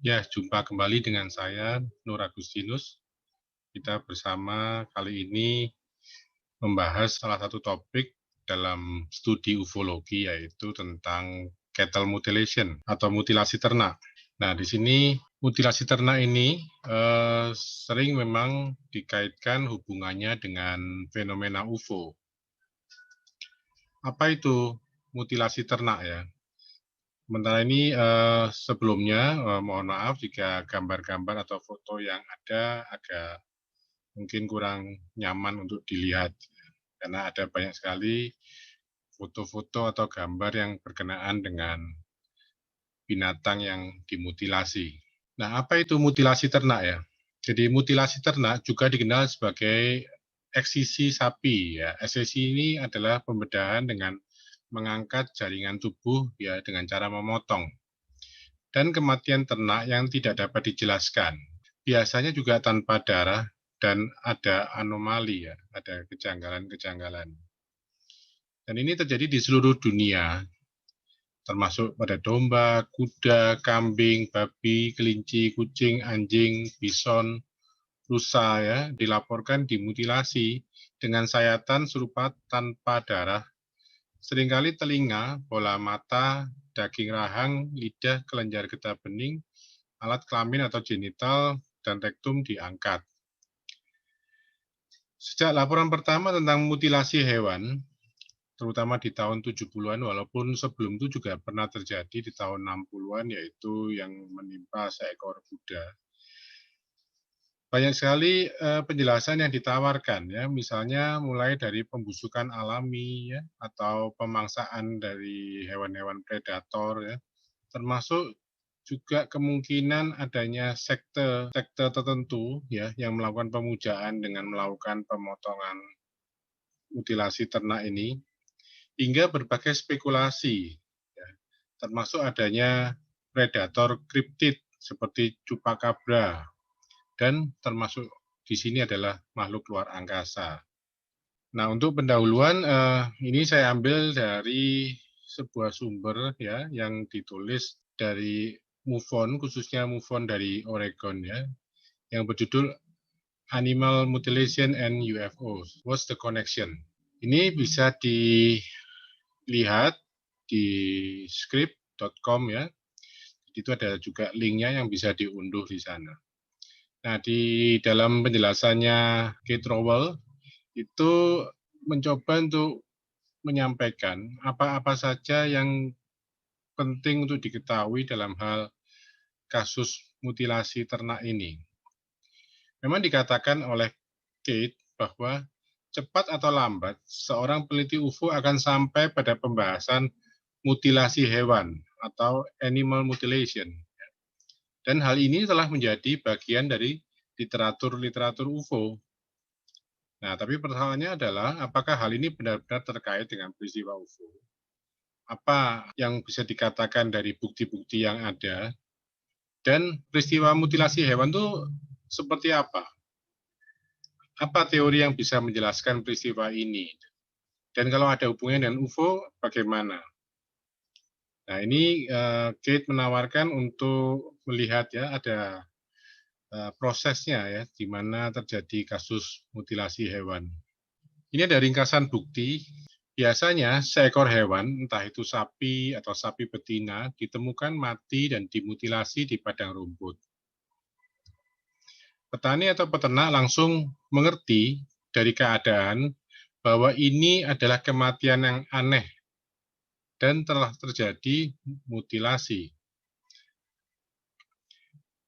Ya, jumpa kembali dengan saya, Nur Agustinus. Kita bersama kali ini membahas salah satu topik dalam studi ufologi, yaitu tentang cattle mutilation atau mutilasi ternak. Nah, di sini mutilasi ternak ini sering memang dikaitkan hubungannya dengan fenomena UFO. Apa itu mutilasi ternak ya? Sementara ini sebelumnya mohon maaf jika gambar-gambar atau foto yang ada agak mungkin kurang nyaman untuk dilihat, karena ada banyak sekali foto-foto atau gambar yang berkenaan dengan binatang yang dimutilasi. Nah, apa itu mutilasi ternak ya? Jadi mutilasi ternak juga dikenal sebagai eksisi sapi ya. Eksisi ini adalah pembedahan dengan mengangkat jaringan tubuh ya dengan cara memotong. Dan kematian ternak yang tidak dapat dijelaskan. Biasanya juga tanpa darah dan ada anomali ya, ada kejanggalan-kejanggalan. Dan ini terjadi di seluruh dunia, termasuk pada domba, kuda, kambing, babi, kelinci, kucing, anjing, bison, rusa ya, dilaporkan dimutilasi dengan sayatan serupa tanpa darah. Seringkali telinga, bola mata, daging rahang, lidah, kelenjar getah bening, alat kelamin atau genital, dan rektum diangkat. Sejak laporan pertama tentang mutilasi hewan, terutama di tahun 70-an, walaupun sebelum itu juga pernah terjadi di tahun 60-an, yaitu yang menimpa seekor kuda. Banyak sekali penjelasan yang ditawarkan, ya, misalnya mulai dari pembusukan alami, ya, atau pemangsaan dari hewan-hewan predator, ya, termasuk juga kemungkinan adanya sekte tertentu, ya, yang melakukan pemujaan dengan melakukan pemotongan mutilasi ternak ini, hingga berbagai spekulasi, ya, termasuk adanya predator kriptid seperti chupacabra, dan termasuk di sini adalah makhluk luar angkasa. Nah, untuk pendahuluan ini saya ambil dari sebuah sumber ya yang ditulis dari MUFON, khususnya MUFON dari Oregon ya, yang berjudul Animal Mutilation and UFOs. What's the connection? Ini bisa dilihat di script.com ya. Itu ada juga linknya yang bisa diunduh di sana. Nah, di dalam penjelasannya Kate Rowell itu mencoba untuk menyampaikan apa-apa saja yang penting untuk diketahui dalam hal kasus mutilasi ternak ini. Memang dikatakan oleh Kate bahwa cepat atau lambat seorang peneliti UFO akan sampai pada pembahasan mutilasi hewan atau animal mutilation. Dan hal ini telah menjadi bagian dari literatur UFO. Nah, tapi persoalannya adalah apakah hal ini benar-benar terkait dengan peristiwa UFO? Apa yang bisa dikatakan dari bukti-bukti yang ada? Dan peristiwa mutilasi hewan itu seperti apa? Apa teori yang bisa menjelaskan peristiwa ini? Dan kalau ada hubungannya dengan UFO, bagaimana? Nah, ini Kate menawarkan untuk melihat ya ada prosesnya ya, di mana terjadi kasus mutilasi hewan. Ini ada ringkasan bukti. Biasanya seekor hewan, entah itu sapi atau sapi betina, ditemukan mati dan dimutilasi di padang rumput. Petani atau peternak langsung mengerti dari keadaan bahwa ini adalah kematian yang aneh dan telah terjadi mutilasi.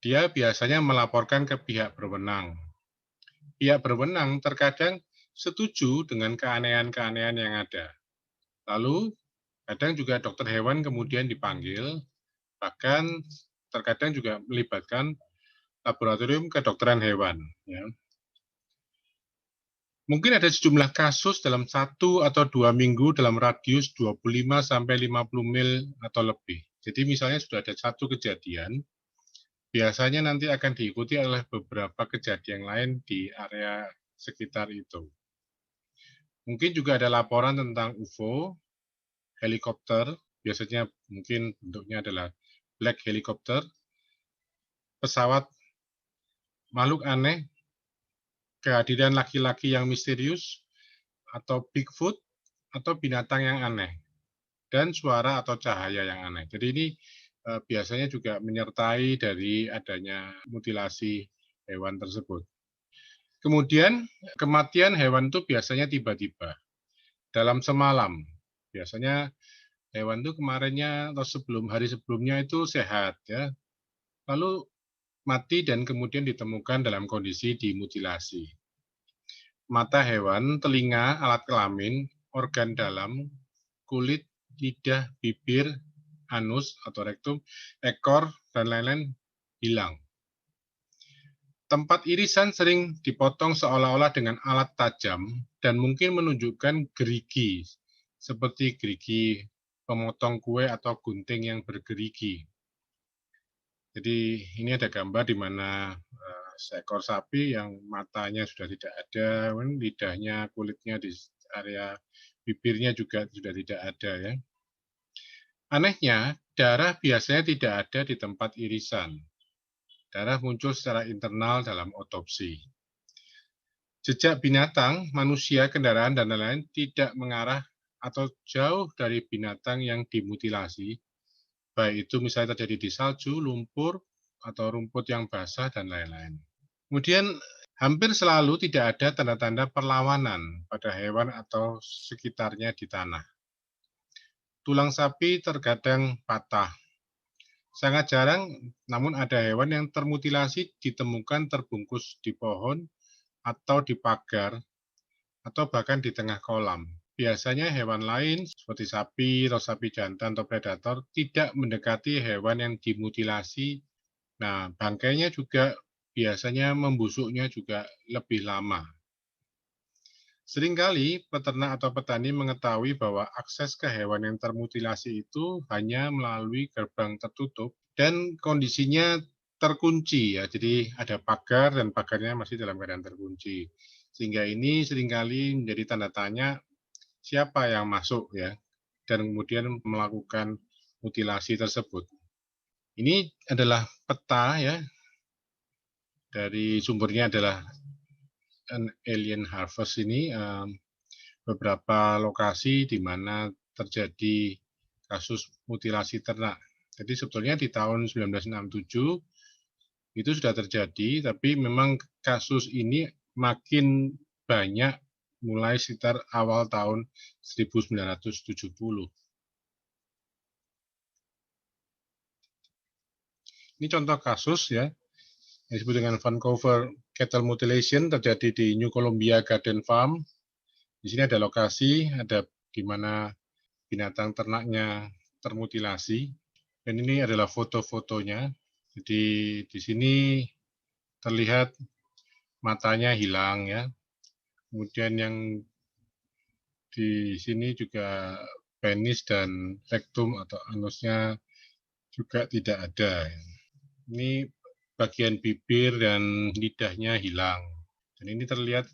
Dia biasanya melaporkan ke pihak berwenang. Pihak berwenang terkadang setuju dengan keanehan-keanehan yang ada. Lalu kadang juga dokter hewan kemudian dipanggil, bahkan terkadang juga melibatkan laboratorium kedokteran hewan. Ya. Mungkin ada sejumlah kasus dalam 1 atau 2 minggu dalam radius 25 sampai 50 mil atau lebih. Jadi misalnya sudah ada satu kejadian, biasanya nanti akan diikuti oleh beberapa kejadian lain di area sekitar itu. Mungkin juga ada laporan tentang UFO, helikopter, biasanya mungkin bentuknya adalah black helicopter, pesawat makhluk aneh, kehadiran laki-laki yang misterius, atau Bigfoot, atau binatang yang aneh, dan suara atau cahaya yang aneh. Jadi ini biasanya juga menyertai dari adanya mutilasi hewan tersebut. Kemudian kematian hewan itu biasanya tiba-tiba dalam semalam. Biasanya hewan itu kemarinnya atau hari sebelumnya itu sehat ya, lalu mati dan kemudian ditemukan dalam kondisi dimutilasi. Mata hewan, telinga, alat kelamin, organ dalam, kulit, lidah, bibir, anus atau rektum, ekor, dan lain-lain hilang. Tempat irisan sering dipotong seolah-olah dengan alat tajam dan mungkin menunjukkan gerigi, seperti gerigi pemotong kue atau gunting yang bergerigi. Jadi ini ada gambar di mana seekor sapi yang matanya sudah tidak ada, lidahnya, kulitnya di area bibirnya juga sudah tidak ada ya. Anehnya, darah biasanya tidak ada di tempat irisan. Darah muncul secara internal dalam otopsi. Jejak binatang, manusia, kendaraan, dan lain-lain tidak mengarah atau jauh dari binatang yang dimutilasi, baik itu misalnya terjadi di salju, lumpur, atau rumput yang basah, dan lain-lain. Kemudian hampir selalu tidak ada tanda-tanda perlawanan pada hewan atau sekitarnya di tanah. Tulang sapi terkadang patah. Sangat jarang, namun ada hewan yang termutilasi ditemukan terbungkus di pohon atau di pagar atau bahkan di tengah kolam. Biasanya hewan lain seperti sapi atau sapi jantan atau predator tidak mendekati hewan yang dimutilasi. Nah, bangkainya juga biasanya membusuknya juga lebih lama. Seringkali peternak atau petani mengetahui bahwa akses ke hewan yang termutilasi itu hanya melalui gerbang tertutup dan kondisinya terkunci ya. Jadi ada pagar dan pagarnya masih dalam keadaan terkunci. Sehingga ini seringkali menjadi tanda tanya siapa yang masuk ya dan kemudian melakukan mutilasi tersebut. Ini adalah peta ya, dari sumbernya adalah An Alien Harvest ini beberapa lokasi di mana terjadi kasus mutilasi ternak. Jadi sebetulnya di tahun 1967 itu sudah terjadi, tapi memang kasus ini makin banyak mulai sekitar awal tahun 1970. Ini contoh kasus ya, yang disebut dengan Vancouver Cattle Mutilation terjadi di New Columbia Garden Farm. Di sini ada lokasi, ada di mana binatang ternaknya termutilasi. Dan ini adalah foto-fotonya. Jadi di sini terlihat matanya hilang ya. Kemudian yang di sini juga penis dan rektum atau anusnya juga tidak ada. Ini bagian bibir dan lidahnya hilang. Dan ini terlihat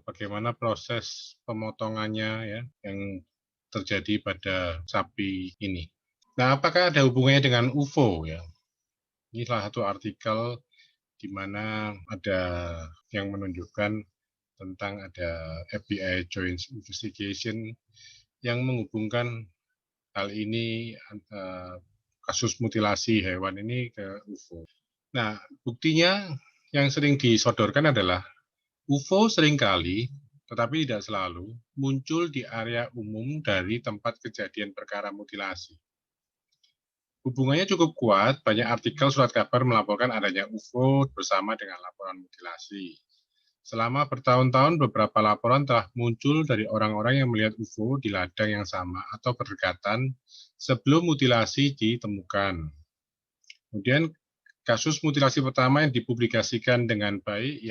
bagaimana proses pemotongannya ya yang terjadi pada sapi ini. Nah, apakah ada hubungannya dengan UFO ya? Ini salah satu artikel di mana ada yang menunjukkan tentang ada FBI Joint Investigation yang menghubungkan hal ini kasus mutilasi hewan ini ke UFO. Nah, buktinya yang sering disodorkan adalah UFO seringkali, tetapi tidak selalu, muncul di area umum dari tempat kejadian perkara mutilasi. Hubungannya cukup kuat, banyak artikel surat kabar melaporkan adanya UFO bersama dengan laporan mutilasi. Selama bertahun-tahun, beberapa laporan telah muncul dari orang-orang yang melihat UFO di ladang yang sama atau berdekatan sebelum mutilasi ditemukan. Kemudian kasus mutilasi pertama yang dipublikasikan dengan baik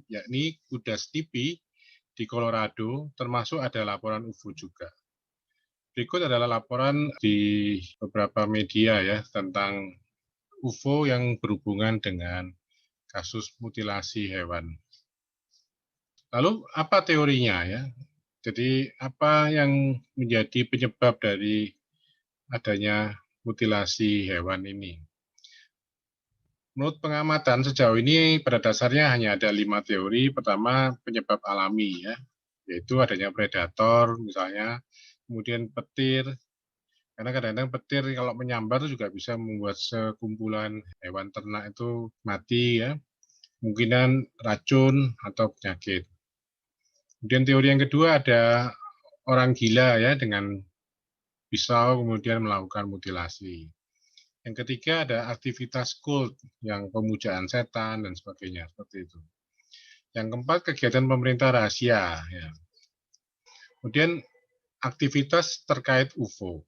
yakni kuda Snoopy di Colorado, termasuk ada laporan UFO juga. Berikut adalah laporan di beberapa media ya tentang UFO yang berhubungan dengan kasus mutilasi hewan. Lalu apa teorinya ya? Jadi apa yang menjadi penyebab dari adanya mutilasi hewan ini? Menurut pengamatan sejauh ini pada dasarnya hanya ada 5 teori. Pertama, penyebab alami ya, yaitu adanya predator misalnya, kemudian petir, karena kadang-kadang petir kalau menyambar juga bisa membuat sekumpulan hewan ternak itu mati ya, kemungkinan racun atau penyakit. Kemudian teori yang kedua ada orang gila ya dengan pisau kemudian melakukan mutilasi. Yang ketiga ada aktivitas kult yang pemujaan setan dan sebagainya seperti itu. Yang keempat kegiatan pemerintah rahasia. Ya. Kemudian aktivitas terkait UFO.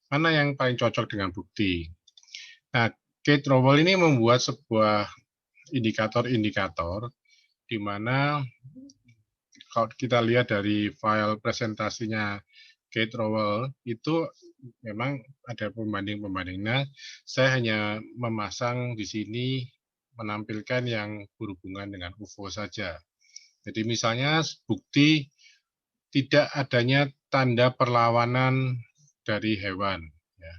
Mana yang paling cocok dengan bukti? Nah, Kate Rowell ini membuat sebuah indikator-indikator di mana kalau kita lihat dari file presentasinya Kate Rowell itu memang ada pembanding-pembanding. Nah, saya hanya memasang di sini menampilkan yang berhubungan dengan UFO saja. Jadi misalnya bukti tidak adanya tanda perlawanan dari hewan. Ya.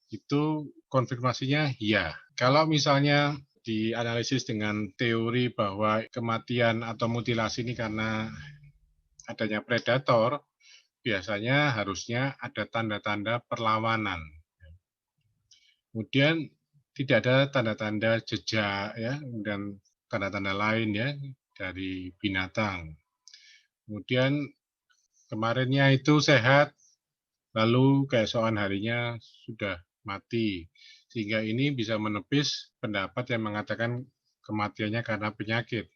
Itu konfirmasinya ya. Kalau misalnya dianalisis dengan teori bahwa kematian atau mutilasi ini karena adanya predator, biasanya harusnya ada tanda-tanda perlawanan. Kemudian tidak ada tanda-tanda jejak ya dan tanda-tanda lain ya dari binatang. Kemudian kemarinnya itu sehat, lalu keesokan harinya sudah mati. Sehingga ini bisa menepis pendapat yang mengatakan kematiannya karena penyakit.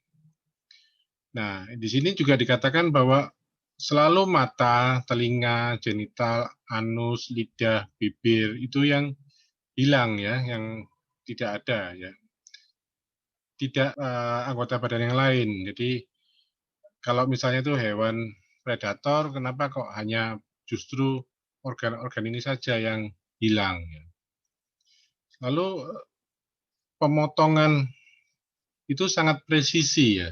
Nah, di sini juga dikatakan bahwa selalu mata, telinga, genital, anus, lidah, bibir itu yang hilang ya, yang tidak ada ya. Tidak anggota badan yang lain. Jadi kalau misalnya itu hewan predator, kenapa kok hanya justru organ-organ ini saja yang hilang ya. Lalu pemotongan itu sangat presisi ya.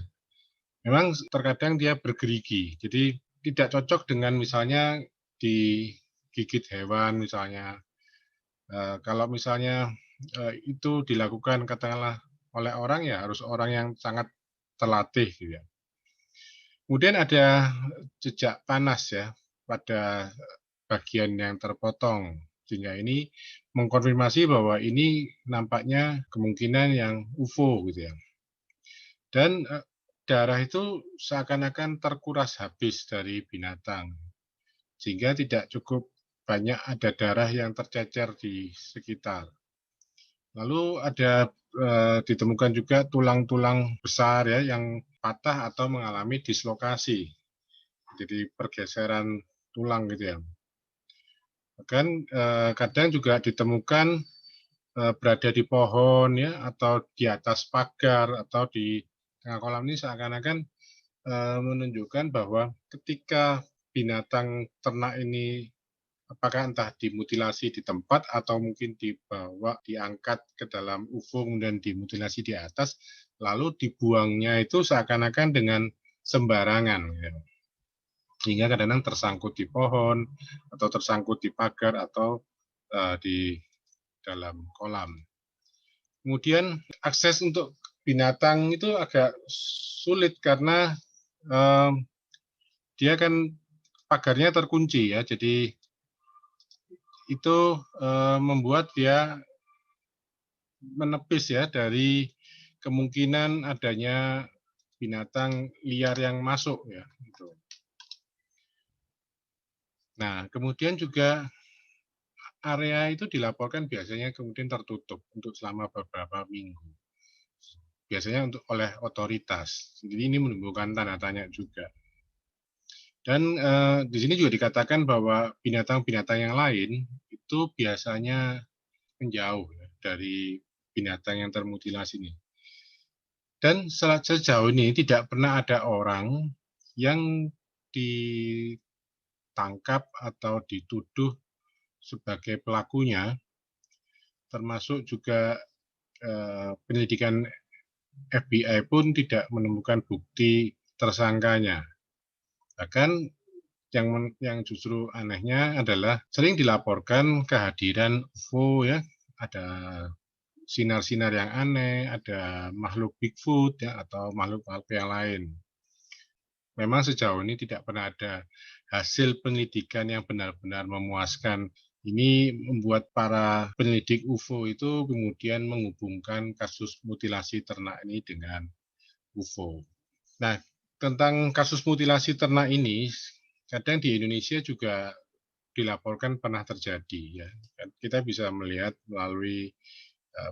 Memang terkadang dia bergerigi. Jadi tidak cocok dengan misalnya digigit hewan misalnya. Kalau misalnya itu dilakukan katakanlah oleh orang ya harus orang yang sangat terlatih gitu ya. Kemudian ada jejak panas ya pada bagian yang terpotong sehingga ini mengkonfirmasi bahwa ini nampaknya kemungkinan yang UFO gitu ya. Dan darah itu seakan-akan terkuras habis dari binatang sehingga tidak cukup banyak ada darah yang tercecer di sekitar. Lalu ada ditemukan juga tulang-tulang besar ya yang patah atau mengalami dislokasi. Jadi pergeseran tulang gitu ya. Bahkan kadang juga ditemukan berada di pohon ya atau di atas pagar atau di tengah kolam ini seakan-akan menunjukkan bahwa ketika binatang ternak ini apakah entah dimutilasi di tempat atau mungkin dibawa, diangkat ke dalam UFO kemudian dimutilasi di atas, lalu dibuangnya itu seakan-akan dengan sembarangan. Ya. Sehingga kadang-kadang tersangkut di pohon, atau tersangkut di pagar, atau di dalam kolam. Kemudian akses untuk binatang itu agak sulit karena dia kan pagarnya terkunci ya, jadi itu membuat dia menepis ya dari kemungkinan adanya binatang liar yang masuk ya. Gitu. Nah, kemudian juga area itu dilaporkan biasanya kemudian tertutup untuk selama beberapa minggu. Biasanya untuk oleh otoritas. Jadi ini menimbulkan tanda tanya juga. Dan di sini juga dikatakan bahwa binatang-binatang yang lain itu biasanya menjauh ya, dari binatang yang termutilasi ini. Dan sejauh ini tidak pernah ada orang yang ditangkap atau dituduh sebagai pelakunya, termasuk juga penyelidikan FBI pun tidak menemukan bukti tersangkanya. Bahkan yang justru anehnya adalah sering dilaporkan kehadiran UFO ya, ada sinar-sinar yang aneh, ada makhluk Bigfoot ya atau makhluk-makhluk yang lain. Memang sejauh ini tidak pernah ada hasil penyelidikan yang benar-benar memuaskan. Ini membuat para penyelidik UFO itu kemudian menghubungkan kasus mutilasi ternak ini dengan UFO. Nah, tentang kasus mutilasi ternak ini, kadang di Indonesia juga dilaporkan pernah terjadi ya. Kita bisa melihat melalui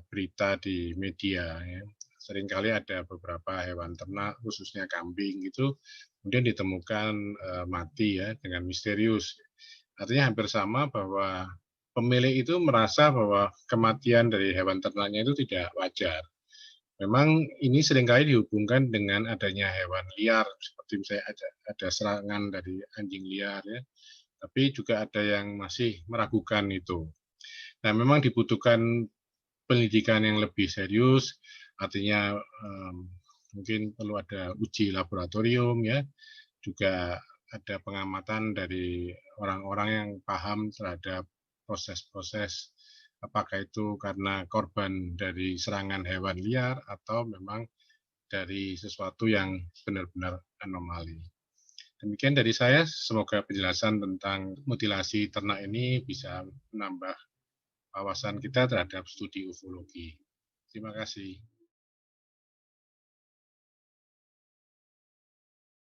berita di media ya. Seringkali ada beberapa hewan ternak khususnya kambing itu kemudian ditemukan mati ya dengan misterius. Artinya hampir sama bahwa pemilik itu merasa bahwa kematian dari hewan ternaknya itu tidak wajar. Memang ini seringkali dihubungkan dengan adanya hewan liar, seperti misalnya ada serangan dari anjing liar ya, tapi juga ada yang masih meragukan itu. Nah, memang dibutuhkan pendidikan yang lebih serius, artinya mungkin perlu ada uji laboratorium ya, juga ada pengamatan dari orang-orang yang paham terhadap proses-proses apakah itu karena korban dari serangan hewan liar atau memang dari sesuatu yang benar-benar anomali. Demikian dari saya, semoga penjelasan tentang mutilasi ternak ini bisa menambah wawasan kita terhadap studi ufologi. Terima kasih.